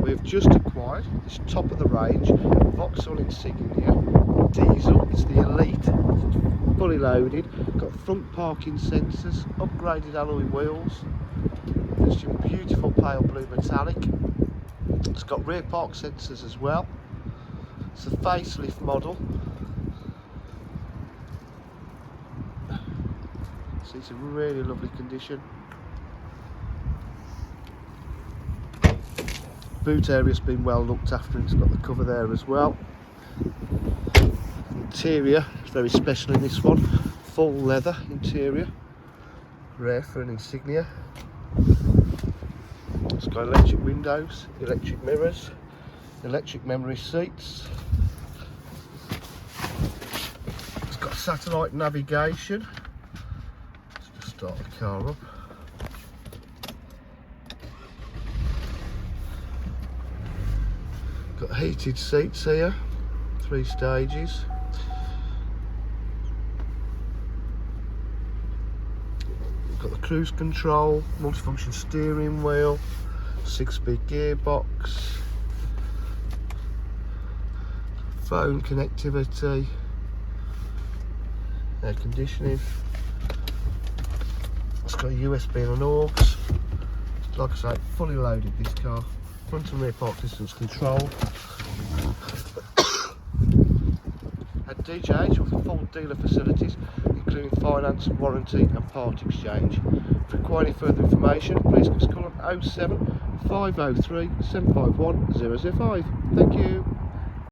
We've just acquired this top of the range Vauxhall Insignia diesel. It's the Elite, it's fully loaded, got front parking sensors, upgraded alloy wheels, it's in beautiful pale blue metallic. It's got rear park sensors as well. It's a facelift model, so it's in really lovely condition. Boot area's been well looked after, and it's got the cover there as well. Interior is very special in this one, full leather interior, rare for an Insignia. It's got electric windows, electric mirrors, electric memory seats. It's got satellite navigation. Let's just start the car up. Got heated seats here, 3 stages. Got the cruise control, multifunction steering wheel, 6-speed gearbox, phone connectivity, air conditioning. It's got a USB and an aux. Like I say, fully loaded this car. Front and rear park distance control. At DJH with full dealer facilities, including finance, warranty and part exchange. If you require any further information, please give us a call on 07 503 751 005. Thank you.